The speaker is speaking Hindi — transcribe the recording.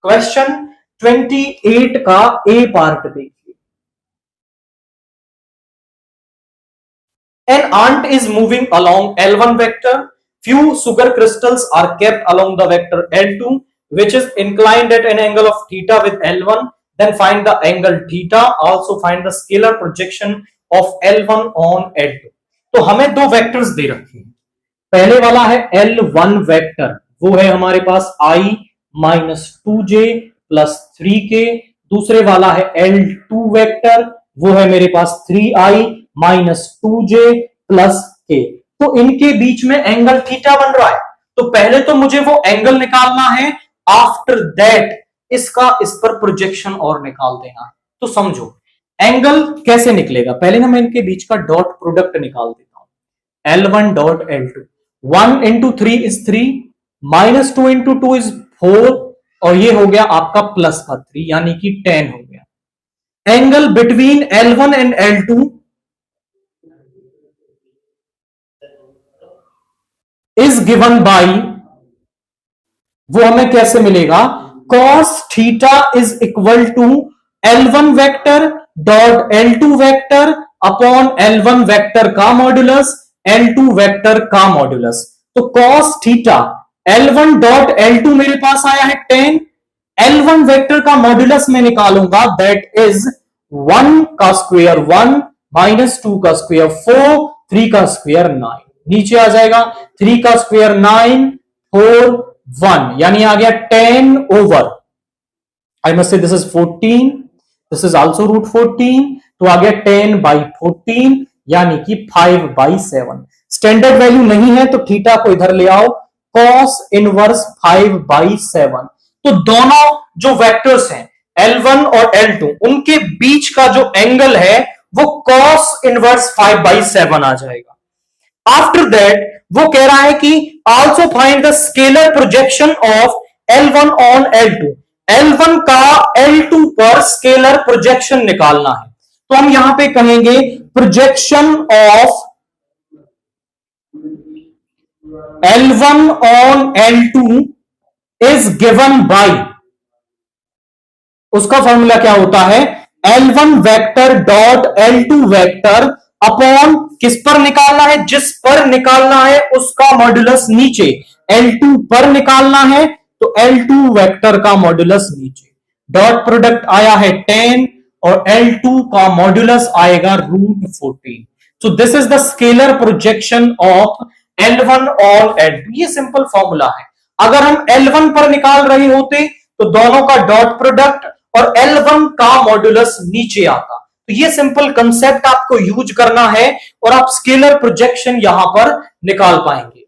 क्वेश्चन 28 का ए पार्ट देखिए। An ant is moving along L1 vector. Few sugar crystals are kept along the vector L2, which is inclined at an angle of theta with L1. Then find the angle theta. Also find the scalar projection of L1 on L2. तो हमें दो वेक्टर्स दे रखे हैं। पहले वाला है L1 वेक्टर, वो है हमारे पास I minus 2j plus 3k। दूसरे वाला है L2 वेक्टर, वो है मेरे पास 3i minus 2j plus k। तो इनके बीच में एंगल थीटा बन रहा है, तो पहले तो मुझे वो एंगल निकालना है, आफ्टर दैट इसका इस पर प्रोजेक्शन और निकाल देना है। तो समझो एंगल कैसे निकलेगा। पहले ना मैं इनके बीच का डॉट प्रोडक्ट निकाल देता हूं। L1 dot L2, 1 into 3 is 3, minus 2 into 2 is 4, और ये हो गया आपका प्लस का 3 यानी कि 10 हो गया। Angle between L1 and L2 is given by, वो हमें कैसे मिलेगा, cos theta is equal to L1 vector dot L2 vector upon L1 vector का मॉड्यूलस L2 वेक्टर का मॉड्यूलस। तो cos theta L1 dot L2 मेरे पास आया है 10, L1 वेक्टर का मॉड्यूलस मैं निकालूंगा, दैट इज 1 का स्क्वायर 1 माइनस 2 का स्क्वायर 4, 3 का स्क्वायर 9, नीचे आ जाएगा 3 का स्क्वायर 9, 4, 1, यानी आ गया 10 over, I must say this is 14, this is also root 14, तो आ गया 10 बाई 14 यानी कि 5 बाई 7। स्टैंडर्ड वैल्यू नहीं है तो थीटा को इधर ले आओ, cos इनवर्स 5 बाई 7। तो दोनों जो वेक्टर्स हैं L1 और L2 उनके बीच का जो एंगल है वो cos इनवर्स 5 बाई 7 आ जाएगा। आफ्टर दैट वो कह रहा है कि also find the scalar projection of L1 on L2, L1 का L2 पर स्केलर प्रोजेक्शन निकालना है। तो हम यहां पे कहेंगे projection of L1 on L2 is given by, उसका फॉर्मूला क्या होता है, L1 vector dot L2 vector upon किस पर निकालना है, जिस पर निकालना है उसका मॉड्यूलस नीचे, L2 पर निकालना है तो L2 वेक्टर का मॉड्यूलस नीचे। डॉट प्रोडक्ट आया है 10 और L2 का मॉड्यूलस आएगा root 14। So this is the scalar projection of L1 on L2। ये सिंपल फॉर्मूला है। अगर हम L1 पर निकाल रहे होते तो दोनों का डॉट प्रोडक्ट और L1 का मॉड्यूलस नीचे आता। तो ये सिंपल कंसेप्ट आपको यूज करना है और आप स्केलर प्रोजेक्शन यहां पर निकाल पाएंगे।